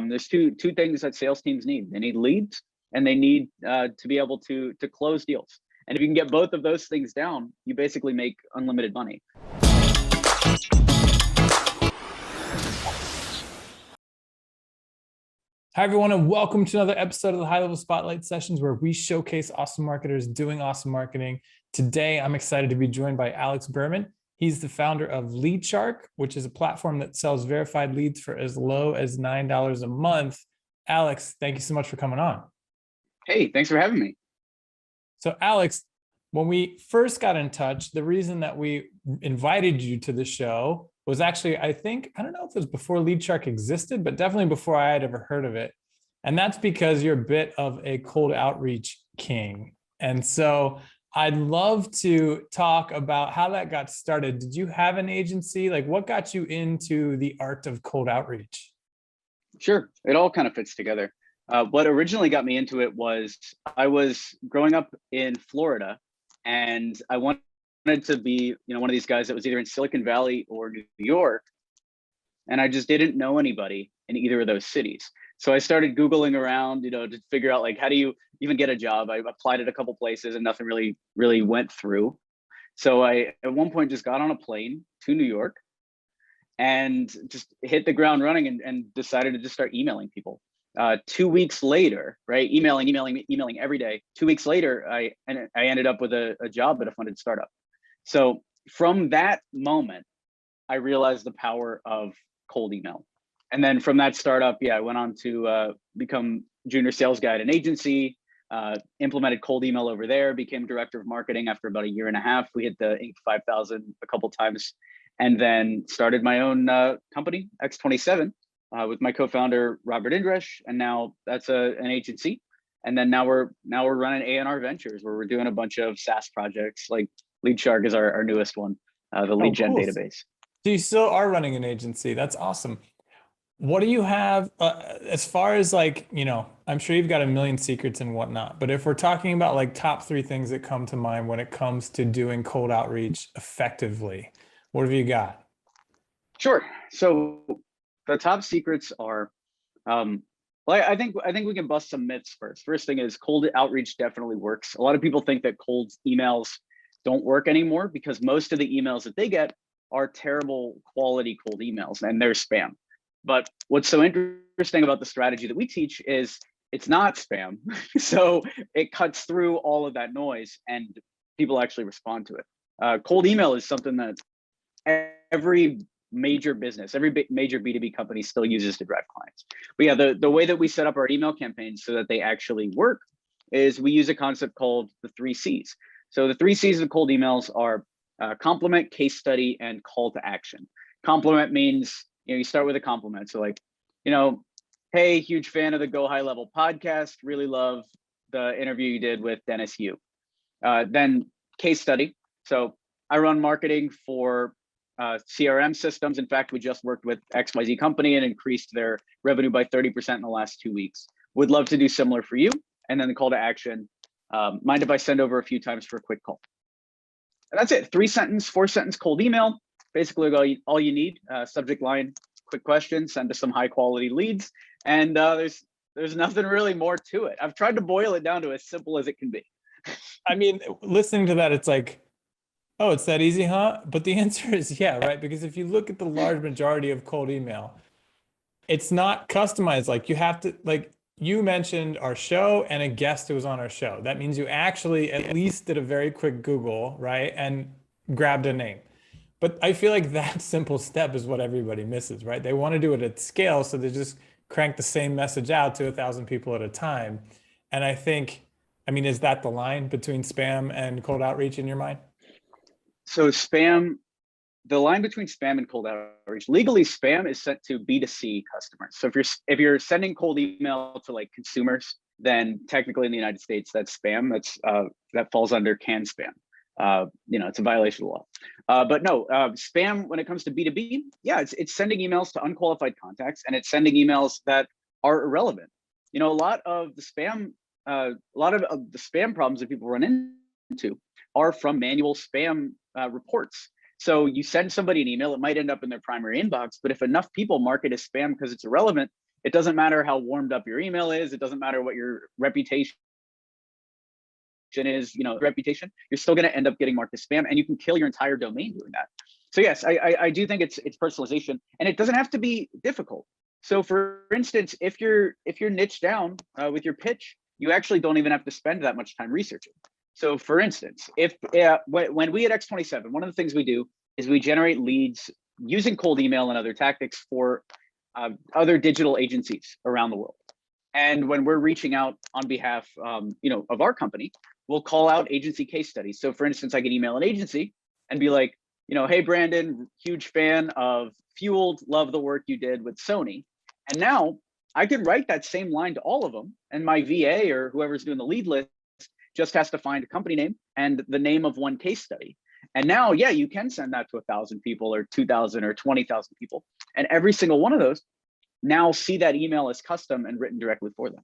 There's two things that sales teams need. They need leads, and they need to be able to close deals. And if you can get both of those things down, you basically make unlimited money. Hi, everyone, and welcome to another episode of the High Level Spotlight Sessions, where we showcase awesome marketers doing awesome marketing. Today, I'm excited to be joined by Alex Berman. He's the founder of Leadshark, which is a platform that sells verified leads for as low as $9 a month. Alex, thank you so much for coming on. Hey, thanks for having me. So, Alex, when we first got in touch, the reason that we invited you to the show was actually, I don't know if it was before Leadshark existed, but definitely before I had ever heard of it. And that's because you're a bit of a cold outreach king. And so I'd love to talk about how that got started. Did you have an agency? Like, what got you into the art of cold outreach? Sure, it all kind of fits together. What originally got me into it was I was growing up in Florida, and I wanted to be, one of these guys that was either in Silicon Valley or New York, and I just didn't know anybody in either of those cities. So I started Googling around, to figure out, like, how do you even get a job? I applied at a couple places and nothing really went through. So I at one point just got on a plane to New York and just hit the ground running and decided to just start emailing people. 2 weeks later, right? Emailing every day. 2 weeks later, I ended up with a job at a funded startup. So from that moment, I realized the power of cold email. And then from that startup, I went on to become junior sales guy at an agency, implemented cold email over there, became director of marketing after about a year and a half. We hit the Inc. 5,000 a couple times, and then started my own company, X27, with my co-founder, Robert Indresh. And now that's an agency. And then now we're running A&R Ventures, where we're doing a bunch of SaaS projects. Like Leadshark is our newest one, the lead gen database. So you still are running an agency. That's awesome. What do you have as far as, like, I'm sure you've got a million secrets and whatnot, but if we're talking about like top 3 things that come to mind when it comes to doing cold outreach effectively, what have you got? Sure. So the top secrets are, I think we can bust some myths first. First thing is cold outreach definitely works. A lot of people think that cold emails don't work anymore because most of the emails that they get are terrible quality cold emails and they're spam. But what's so interesting about the strategy that we teach is it's not spam. So it cuts through all of that noise and people actually respond to it. Cold email is something that every major business, every major B2B company still uses to drive clients. But the way that we set up our email campaigns so that they actually work is we use a concept called the 3 C's. So the 3 C's of cold emails are compliment, case study, and call to action. Compliment means, you start with a compliment. So like, hey, huge fan of the Go High Level podcast. Really love the interview you did with Dennis Yu. Then case study. So I run marketing for CRM systems. In fact, we just worked with XYZ company and increased their revenue by 30% in the last 2 weeks. Would love to do similar for you. And then the call to action. Mind if I send over a few times for a quick call? And that's it. 3-sentence, 4-sentence cold email. Basically all you need, subject line, quick question, send us some high quality leads. And there's nothing really more to it. I've tried to boil it down to as simple as it can be. I mean, listening to that, it's like, oh, it's that easy, huh? But the answer is yeah, right? Because if you look at the large majority of cold email, it's not customized. Like, you have to, like, you mentioned our show and a guest who was on our show. That means you actually at least did a very quick Google, right? And grabbed a name. But I feel like that simple step is what everybody misses, right? They want to do it at scale, so they just crank the same message out to 1,000 people at a time. And I think, is that the line between spam and cold outreach in your mind? So the line between spam and cold outreach, legally spam is sent to B2C customers. So if you're sending cold email to like consumers, then technically in the United States, that's spam. That falls under CAN spam. It's a violation of the law. But no, spam, when it comes to B2B, it's sending emails to unqualified contacts, and it's sending emails that are irrelevant. A lot of the spam problems that people run into are from manual spam reports. So you send somebody an email, it might end up in their primary inbox, but if enough people mark it as spam because it's irrelevant, It doesn't matter how warmed up your email is. It doesn't matter what your reputation is, reputation, you're still going to end up getting marked as spam, and you can kill your entire domain doing that. So yes, I do think it's personalization, and it doesn't have to be difficult. So for instance, if you're niche down with your pitch, you actually don't even have to spend that much time researching. So for instance, if when we at X27, one of the things we do is we generate leads using cold email and other tactics for other digital agencies around the world. And when we're reaching out on behalf, of our company, we'll call out agency case studies. So for instance, I could email an agency and be like, hey, Brandon, huge fan of Fueled, love the work you did with Sony. And now I could write that same line to all of them, and my VA or whoever's doing the lead list just has to find a company name and the name of one case study. And now, yeah, you can send that to 1,000 people or 2,000 or 20,000 people. And every single one of those now see that email as custom and written directly for them.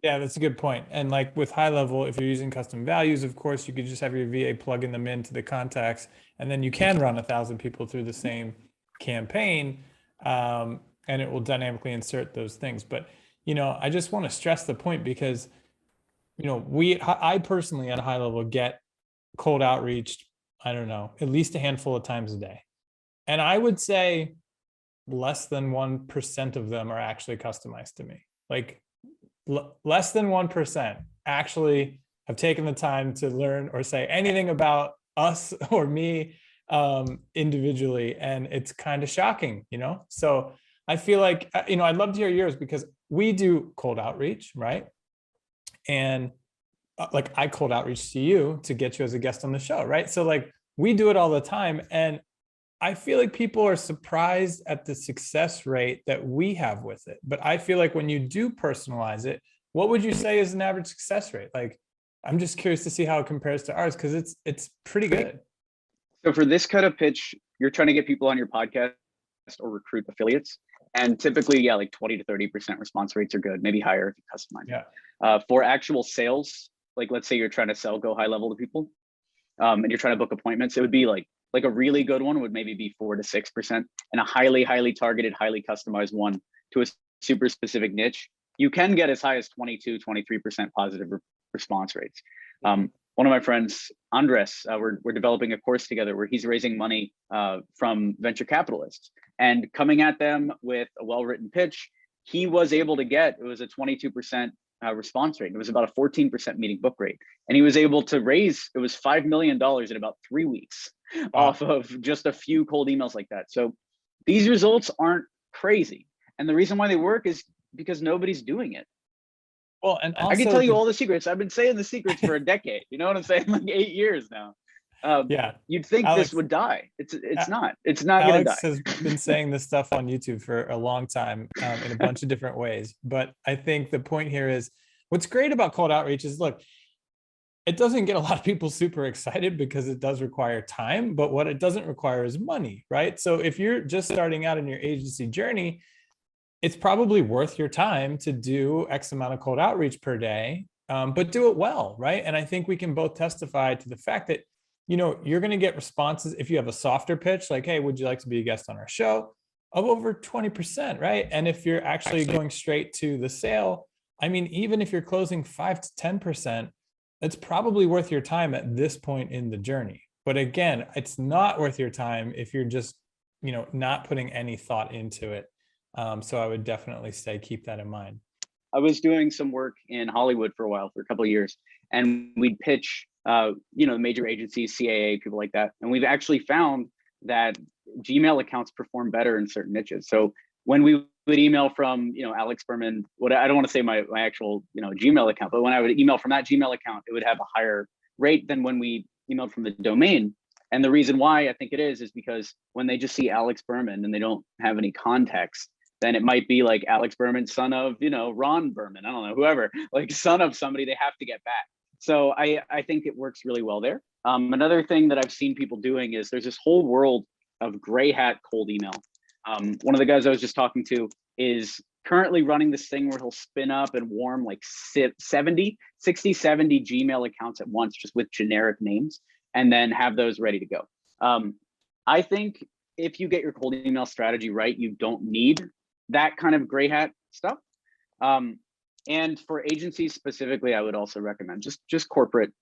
Yeah, that's a good point. And like with high level, if you're using custom values, of course, you could just have your VA plugging them into the contacts, and then you can run 1,000 people through the same campaign, and it will dynamically insert those things. But, I just want to stress the point because, I personally at a high level get cold outreach, I don't know, at least a handful of times a day. And I would say less than 1% of them are actually customized to me. Like, less than 1% actually have taken the time to learn or say anything about us or me individually. And it's kind of shocking, So I feel like, I'd love to hear yours because we do cold outreach, right? And like I cold outreach to you to get you as a guest on the show, right? So like we do it all the time. And I feel like people are surprised at the success rate that we have with it. But I feel like when you do personalize it, what would you say is an average success rate? Like, I'm just curious to see how it compares to ours because it's pretty good. So for this kind of pitch, you're trying to get people on your podcast or recruit affiliates. And typically, yeah, like 20 to 30% response rates are good, maybe higher if you customize it. Yeah. For actual sales, like let's say you're trying to sell Go High Level to people, and you're trying to book appointments, it would be like a really good one would maybe be 4 to 6%, and a highly targeted, highly customized one to a super specific niche, you can get as high as 22, 23% positive response rates. One of my friends, Andres, we're developing a course together where he's raising money from venture capitalists and coming at them with a well-written pitch. He was able to get, it was a 22% response rate. It was about a 14% meeting book rate. And he was able to raise, it was $5 million in about 3 weeks off of just a few cold emails like that. So these results aren't crazy. And the reason why they work is because nobody's doing it. Well, and also I can tell you all the secrets. I've been saying the secrets for a decade. You know what I'm saying? Like 8 years now. Yeah. You'd think Alex, this would die. It's not. It's not going to die. Alex has been saying this stuff on YouTube for a long time in a bunch of different ways. But I think the point here is what's great about cold outreach is, look, it doesn't get a lot of people super excited because it does require time, but what it doesn't require is money, right? So if you're just starting out in your agency journey, it's probably worth your time to do X amount of cold outreach per day, but do it well, right? And I think we can both testify to the fact that, you're going to get responses if you have a softer pitch, like, hey, would you like to be a guest on our show, of over 20%, right? And if you're actually going straight to the sale, I mean, even if you're closing 5 to 10%, it's probably worth your time at this point in the journey. But again, it's not worth your time if you're just, not putting any thought into it. So I would definitely say keep that in mind. I was doing some work in Hollywood for a while, for a couple of years, and we'd pitch, major agencies, CAA, people like that. And we've actually found that Gmail accounts perform better in certain niches. So when we would email from, Alex Berman, I don't want to say my actual, Gmail account, but when I would email from that Gmail account, it would have a higher rate than when we emailed from the domain. And the reason why I think it is because when they just see Alex Berman and they don't have any context, then it might be like Alex Berman, son of, Ron Berman, I don't know, whoever, like son of somebody they have to get back. So I think it works really well there. Another thing that I've seen people doing is there's this whole world of gray hat cold email. One of the guys I was just talking to is currently running this thing where he'll spin up and warm like 60, 70 Gmail accounts at once, just with generic names, and then have those ready to go. I think if you get your cold email strategy right, you don't need that kind of gray hat stuff. And for agencies specifically, I would also recommend just corporate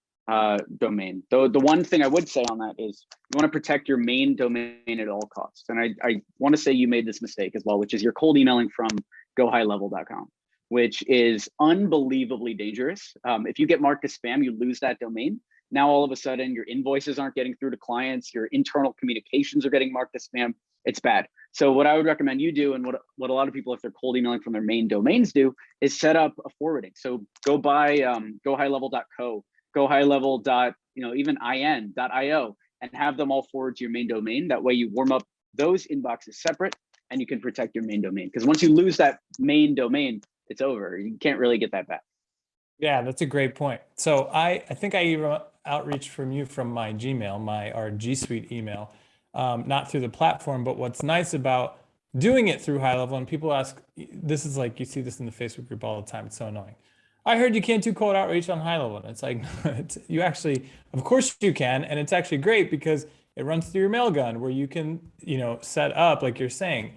domain. Though the one thing I would say on that is you want to protect your main domain at all costs. And I want to say you made this mistake as well, which is you're cold emailing from gohighlevel.com, which is unbelievably dangerous. If you get marked as spam, you lose that domain. Now all of a sudden your invoices aren't getting through to clients, your internal communications are getting marked as spam. It's bad. So what I would recommend you do, and what a lot of people, if they're cold emailing from their main domains, do, is set up a forwarding. So go buy gohighlevel.co, gohighlevel. Even in.io, and have them all forward to your main domain. That way you warm up those inboxes separate, and you can protect your main domain. Because once you lose that main domain, it's over. You can't really get that back. Yeah, that's a great point. So I think I even outreach from you from my Gmail, our G Suite email, not through the platform. But what's nice about doing it through High Level, and people ask, this is like, you see this in the Facebook group all the time. It's so annoying. I heard you can't do cold outreach on High Level. And it's like, you actually, of course you can. And it's actually great because it runs through your Mailgun where you can, set up, like you're saying,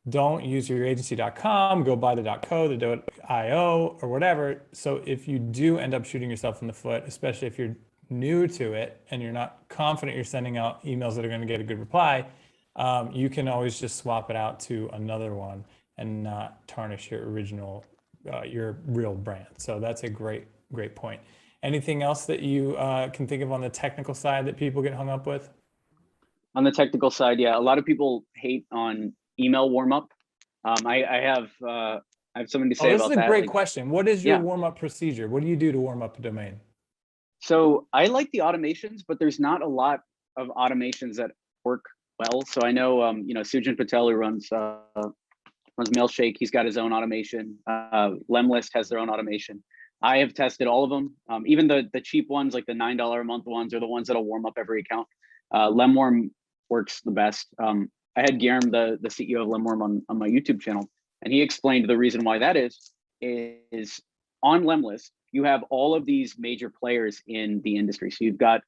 don't use your agency.com, go buy the .co, the .io, or whatever. So if you do end up shooting yourself in the foot, especially if you're new to it and you're not confident you're sending out emails that are going to get a good reply, you can always just swap it out to another one and not tarnish your original, your real brand. So that's a great point. Anything else that you can think of on the technical side that people get hung up with? On the technical side, yeah, a lot of people hate on email warm-up. I have something to say about that. This is a great question. What is your warm-up procedure? What do you do to warm up a domain? So I like the automations, but there's not a lot of automations that work well. So I know, Sujin Patel, who runs Mailshake, he's got his own automation. Lemlist has their own automation. I have tested all of them. Even the cheap ones, like the $9 a month ones, are the ones that'll warm up every account. Lemwarm works the best. I had Guillermo, the CEO of Lemwarm, on my YouTube channel, and he explained the reason why that is on Lemlist, you have all of these major players in the industry. So you've got,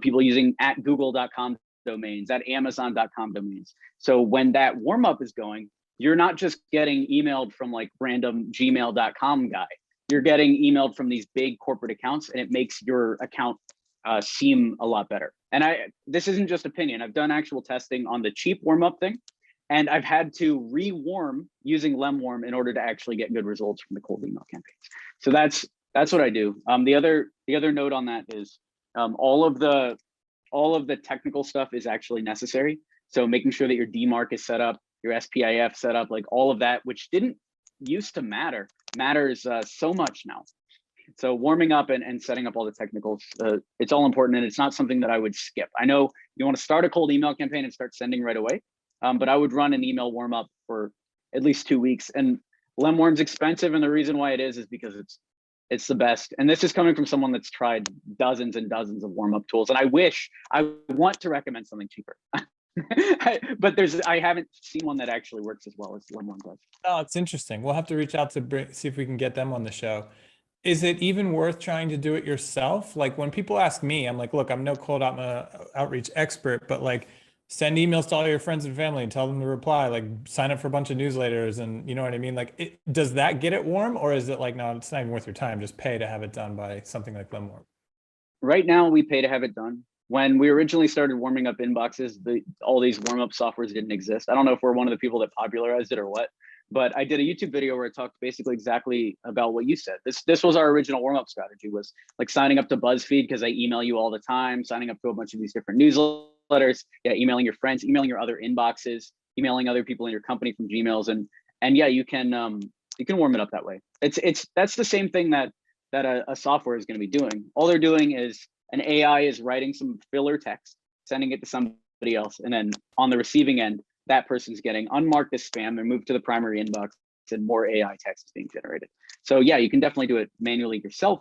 people using at google.com domains, at amazon.com domains. So when that warm up is going, you're not just getting emailed from like random gmail.com guy. You're getting emailed from these big corporate accounts, and it makes your account seem a lot better. And this isn't just opinion. I've done actual testing on the cheap warm up thing, and I've had to rewarm using Lemwarm in order to actually get good results from the cold email campaigns. So that's what I do. The other note on that is all of the technical stuff is actually necessary. So making sure that your DMARC is set up, your SPIF set up, like all of that, which didn't used to matters so much now. So warming up and setting up all the technicals, it's all important, and it's not something that I would skip. I know you want to start a cold email campaign and start sending right away, but I would run an email warm up for at least 2 weeks. And Lemwarm's expensive, and the reason why it is because it's the best. And this is coming from someone that's tried dozens and dozens of warm up tools. And I want to recommend something cheaper. But I haven't seen one that actually works as well as Lemwarm does. Oh, it's interesting. We'll have to reach out to see if we can get them on the show. Is it even worth trying to do it yourself? Like when people ask me, I'm like, look, I'm no cold outreach expert, but like send emails to all your friends and family and tell them to reply, like sign up for a bunch of newsletters, and you know what I mean? Like, does that get it warm, or is it like, no, it's not even worth your time, just pay to have it done by something like Lemwarm? Right now we pay to have it done. When we originally started warming up inboxes, all these warm up softwares didn't exist. I don't know if we're one of the people that popularized it or what, but I did a YouTube video where I talked basically exactly about what you said. This was our original warm up strategy, was like signing up to BuzzFeed because I email you all the time, signing up to a bunch of these different newsletters, emailing your friends, emailing your other inboxes, emailing other people in your company from Gmails, and yeah, you can warm it up that way. That's the same thing that a software is going to be doing. All they're doing is an AI is writing some filler text, sending it to somebody else, and then on the receiving end, that person's getting unmarked as spam and moved to the primary inbox, and more AI text is being generated. So yeah, you can definitely do it manually yourself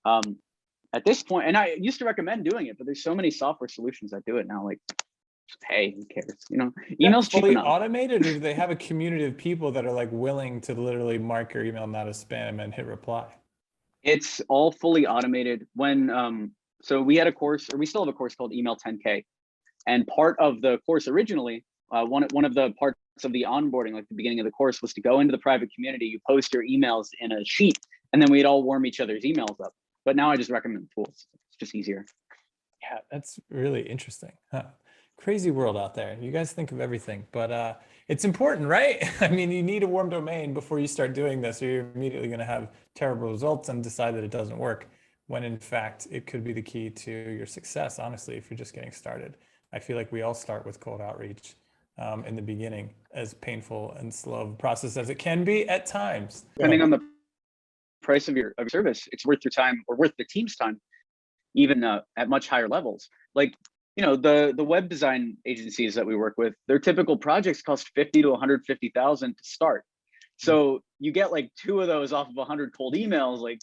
at this point. And I used to recommend doing it, but there's so many software solutions that do it now. Like, hey, who cares? Email's cheap enough. Automated, or do they have a community of people that are like willing to literally mark your email not as spam and hit reply? It's all fully automated. When so we had a course, or we still have a course called Email 10K, and part of the course originally, one of the parts of the onboarding, like the beginning of the course, was to go into the private community, you post your emails in a sheet, and then we'd all warm each other's emails up. But now I just recommend tools. It's just easier. Yeah, that's really interesting. Huh. Crazy world out there. You guys think of everything, but it's important, right? I mean, you need a warm domain before you start doing this, or you're immediately going to have terrible results and decide that it doesn't work, when in fact it could be the key to your success, honestly, if you're just getting started. I feel like we all start with cold outreach in the beginning, as painful and slow of a process as it can be at times. Depending on the price of your service, it's worth your time or worth the team's time, even at much higher levels. Like, you know, the web design agencies that we work with, their typical projects cost 50 to 150,000 to start. So you get like 2 of those off of 100 cold emails. Like,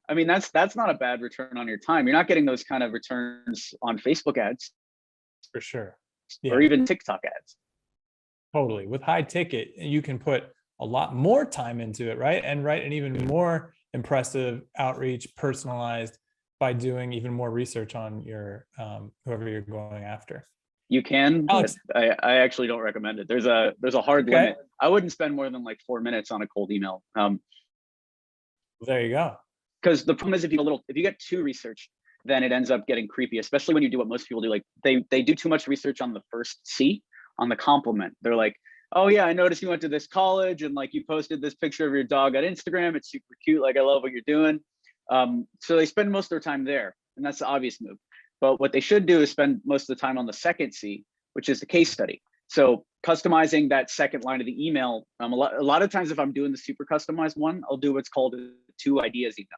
I mean, that's not a bad return on your time. You're not getting those kind of returns on Facebook ads For sure. or even TikTok ads. Totally. With high ticket, you can put a lot more time into it, right? And write an even more impressive outreach, personalized, by doing even more research on your whoever you're going after. You can, Alex, but I actually don't recommend it. There's a hard okay. limit. I wouldn't spend more than like 4 minutes on a cold email. There you go. Because the problem is if you get too research, then it ends up getting creepy, especially when you do what most people do. Like they do too much research on the first C, on the compliment. They're like, oh yeah, I noticed you went to this college and like you posted this picture of your dog on Instagram. It's super cute. Like I love what you're doing. So they spend most of their time there, and that's the obvious move. But what they should do is spend most of the time on the second C, which is the case study. So customizing that second line of the email. A lot of times if I'm doing the super customized one, I'll do what's called a 2 ideas email,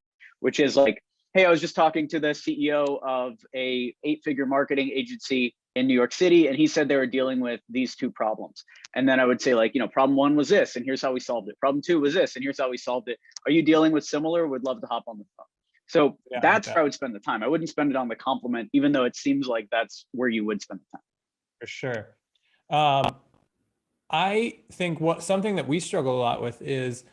which is like, hey, I was just talking to the CEO of a 8-figure marketing agency in New York City, and he said they were dealing with these 2 problems. And then I would say like, you know, problem 1 was this, and here's how we solved it. Problem 2 was this, and here's how we solved it. Are you dealing with similar? Would love to hop on the phone. So yeah, that's where I would spend the time. I wouldn't spend it on the compliment, even though it seems like that's where you would spend the time. For sure. I think something that we struggle a lot with is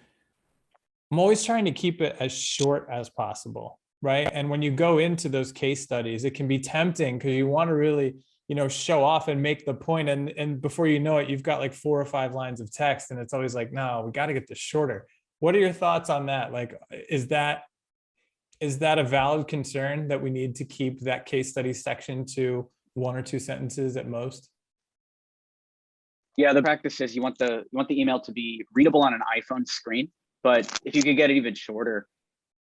I'm always trying to keep it as short as possible, right? And when you go into those case studies, it can be tempting because you want to really, you know, show off and make the point, and before you know it, you've got like 4 or 5 lines of text, and it's always like, no, we got to get this shorter. What are your thoughts on that? Like, is that a valid concern that we need to keep that case study section to 1 or 2 sentences at most? Yeah, the practice is you want the email to be readable on an iPhone screen, but if you could get it even shorter,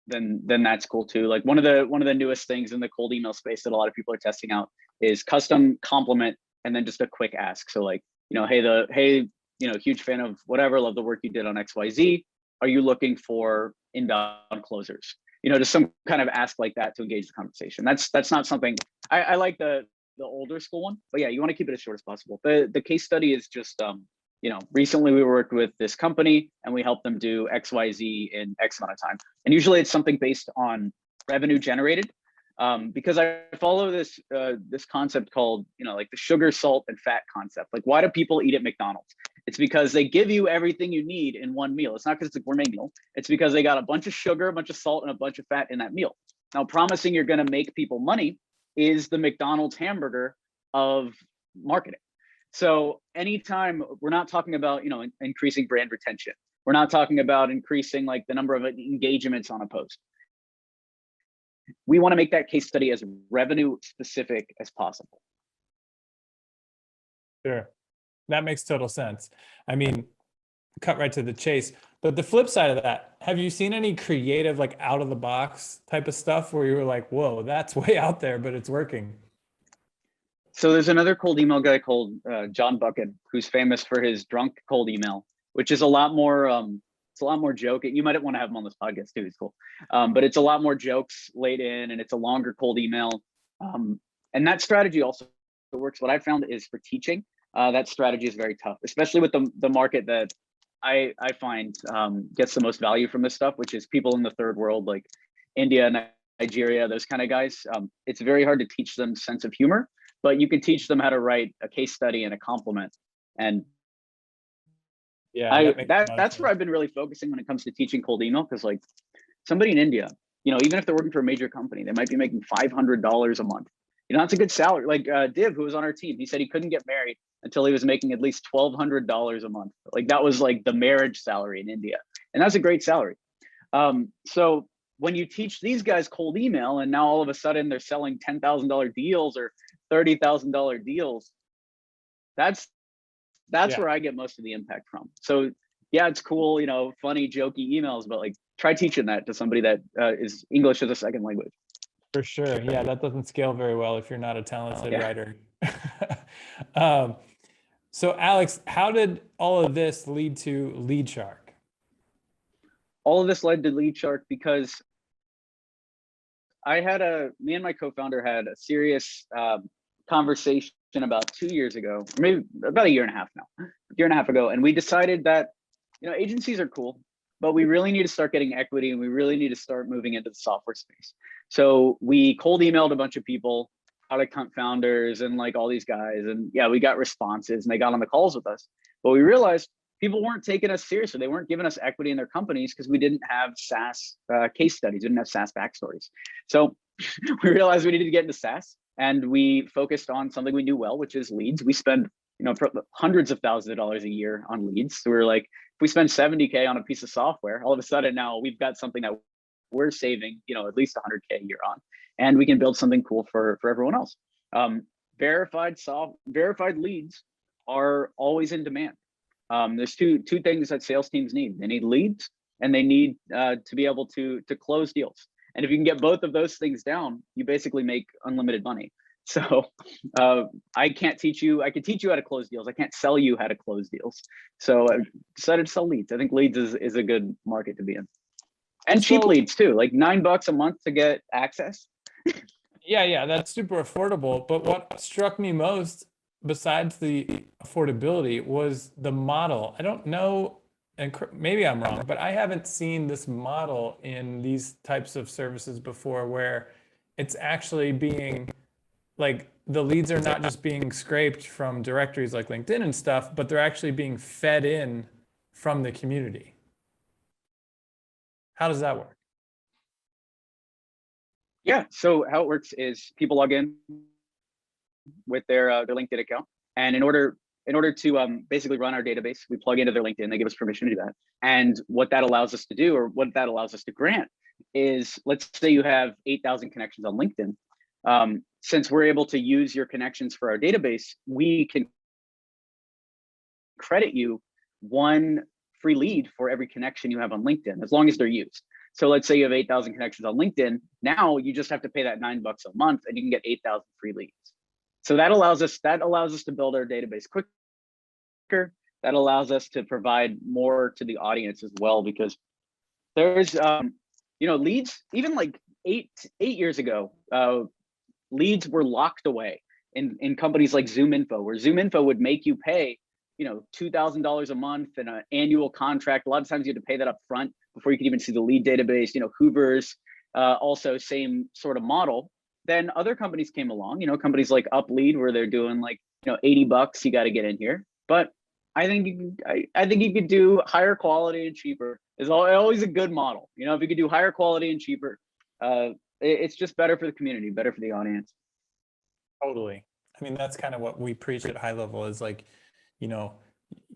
then that's cool too. Like one of the newest things in the cold email space that a lot of people are testing out is custom compliment and then just a quick ask. So like, you know, hey, you know, huge fan of whatever, love the work you did on XYZ. Are you looking for inbound closers? You know, just some kind of ask like that to engage the conversation. That's not something I like the older school one, but yeah, you want to keep it as short as possible. The case study is just you know, recently we worked with this company and we helped them do XYZ in X amount of time. And usually it's something based on revenue generated, because I follow this concept called, you know, like the sugar, salt, and fat concept. Like, why do people eat at McDonald's? It's because they give you everything you need in one meal. It's not because it's a gourmet meal. It's because they got a bunch of sugar, a bunch of salt, and a bunch of fat in that meal. Now, promising you're going to make people money is the McDonald's hamburger of marketing. So anytime we're not talking about, you know, increasing brand retention, we're not talking about increasing like the number of engagements on a post. We want to make that case study as revenue specific as possible. Sure. That makes total sense. I mean, cut right to the chase. But the flip side of that, have you seen any creative, like out of the box type of stuff where you were like, whoa, that's way out there, but it's working? So there's another cold email guy called John Buchan, who's famous for his drunk cold email, which is a lot more, it's a lot more joking. You might want to have him on this podcast too, he's cool. But it's a lot more jokes laid in, and it's a longer cold email. And that strategy also works. What I found is for teaching, that strategy is very tough, especially with the market that I find gets the most value from this stuff, which is people in the third world, like India, Nigeria, those kind of guys. It's very hard to teach them sense of humor, but you can teach them how to write a case study and a compliment. And yeah, that's where I've been really focusing when it comes to teaching cold email, because like somebody in India, you know, even if they're working for a major company, they might be making $500 a month. You know, that's a good salary. Like Div, who was on our team, he said he couldn't get married until he was making at least $1,200 a month. Like that was like the marriage salary in India. And that's a great salary. So when you teach these guys cold email and now all of a sudden they're selling $10,000 deals or $30,000 deals, that's where I get most of the impact from. So yeah, it's cool, funny, jokey emails, but like try teaching that to somebody that is English as a second language. For sure. Yeah, that doesn't scale very well if you're not a talented writer. So Alex, how did all of this lead to Leadshark? All of this led to Leadshark because me and my co-founder had a serious conversation about 2 years ago, maybe about a year and a half ago. And we decided that, agencies are cool, but we really need to start getting equity and we really need to start moving into the software space. So we cold emailed a bunch of people, product hunt founders and like all these guys. And yeah, we got responses and they got on the calls with us. But we realized people weren't taking us seriously. They weren't giving us equity in their companies because we didn't have SaaS case studies, didn't have SaaS backstories. So we realized we needed to get into SaaS and we focused on something we do well, which is leads. We spend hundreds of thousands of dollars a year on leads. So we were like, if we spend 70K on a piece of software, all of a sudden now we've got something that we're saving, at least 100K a year on, and we can build something cool for everyone else. Verified leads are always in demand. There's two things that sales teams need. They need leads and they need to be able to close deals. And if you can get both of those things down, you basically make unlimited money. So I can't teach you, I can teach you how to close deals. I can't sell you how to close deals. So I decided to sell leads. I think leads is a good market to be in. And cheap leads too, like $9 a month to get access. Yeah, that's super affordable. But what struck me most, besides the affordability, was the model. I don't know, and maybe I'm wrong, but I haven't seen this model in these types of services before where it's actually being like the leads are not just being scraped from directories like LinkedIn and stuff, but they're actually being fed in from the community. How does that work? Yeah, so how it works is people log in with their LinkedIn account, and in order to basically run our database, we plug into their LinkedIn. They give us permission to do that. And what that allows us to do, or what that allows us to grant, is let's say you have 8,000 connections on LinkedIn. Since we're able to use your connections for our database, we can credit you one free lead for every connection you have on LinkedIn, as long as they're used. So let's say you have 8,000 connections on LinkedIn. Now you just have to pay that $9 a month and you can get 8,000 free leads. So that allows us to build our database quicker. That allows us to provide more to the audience as well, because there's leads, even like eight years ago, leads were locked away in companies like ZoomInfo, where ZoomInfo would make you pay $2,000 a month and an annual contract. A lot of times you had to pay that up front before you could even see the lead database. Hoover's also same sort of model. Then other companies came along, companies like UpLead, where they're doing like $80, you got to get in here. But I think you could do higher quality and cheaper. Is always a good model. If you could do higher quality and cheaper, it's just better for the community, better for the audience. Totally. I mean, that's kind of what we preach at High Level is like,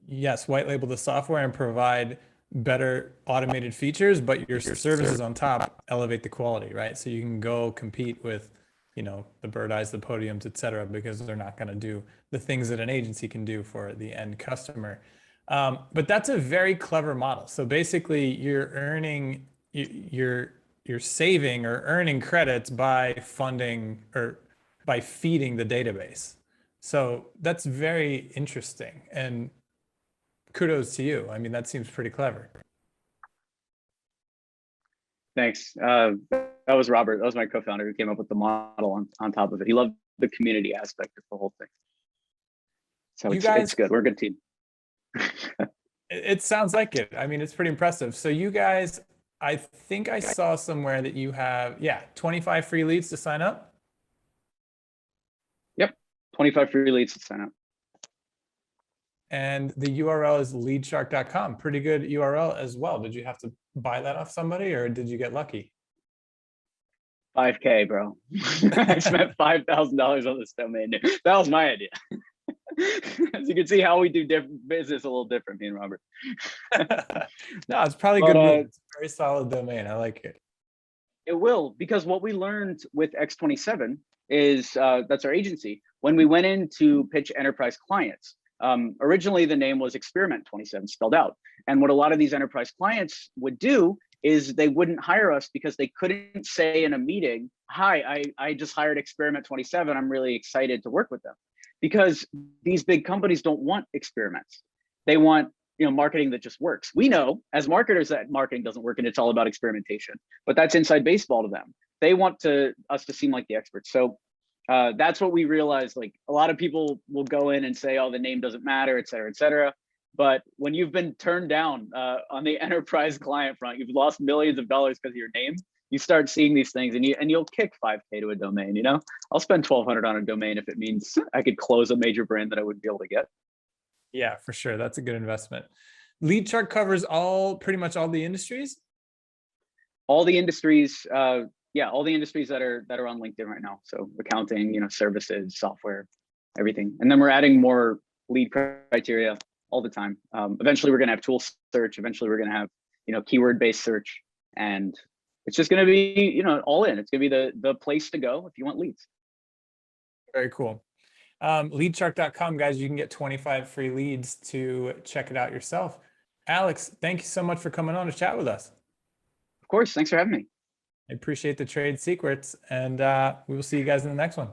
yes, white label the software and provide better automated features, but your services on top elevate the quality, right? So you can go compete with, the Bird Eyes, the Podiums, et cetera, because they're not going to do the things that an agency can do for the end customer. But that's a very clever model. So basically you're saving or earning credits by funding or by feeding the database. So that's very interesting, and kudos to you. I mean, that seems pretty clever. Thanks. That was Robert. That was my co-founder who came up with the model on top of it. He loved the community aspect of the whole thing. So it's good. We're a good team. It sounds like it. I mean, it's pretty impressive. So you guys, I think I saw somewhere that you have, 25 free leads to sign up. Yep, 25 free leads to sign up. And the URL is leadshark.com. Pretty good URL as well. Did you have to buy that off somebody or did you get lucky? 5K, bro. I spent $5,000 on this domain. That was my idea. As you can see how we do business a little different, me and Robert. No, it's probably a But good move. It's a very solid domain. I like it. it will, because what we learned with X27 is that's our agency. When we went in to pitch enterprise clients, originally the name was Experiment 27 spelled out. And what a lot of these enterprise clients would do is they wouldn't hire us because they couldn't say in a meeting, hi, I just hired Experiment 27. I'm really excited to work with them. Because these big companies don't want experiments. They want, you know, marketing that just works. We know as marketers that marketing doesn't work and it's all about experimentation, but that's inside baseball to them. They want us to seem like the experts. So that's what we realized. Like, a lot of people will go in and say, oh, the name doesn't matter, et cetera, et cetera. But when you've been turned down on the enterprise client front, you've lost millions of dollars because of your name. You start seeing these things, and you'll kick 5K to a domain. You know, I'll spend 1,200 on a domain if it means I could close a major brand that I wouldn't be able to get. Yeah, for sure. That's a good investment. Leadshark covers pretty much all the industries. All the industries, yeah, all the industries that are on LinkedIn right now. So accounting, you know, services, software, everything. And then we're adding more lead criteria all the time. Eventually, we're gonna have tool search. Eventually, we're gonna have, you know, keyword-based search, and it's just gonna be, you know, all in. It's gonna be the place to go if you want leads. Very cool. Leadshark.com, guys, you can get 25 free leads to check it out yourself. Alex, thank you so much for coming on to chat with us. Of course, thanks for having me. I appreciate the trade secrets, and we will see you guys in the next one.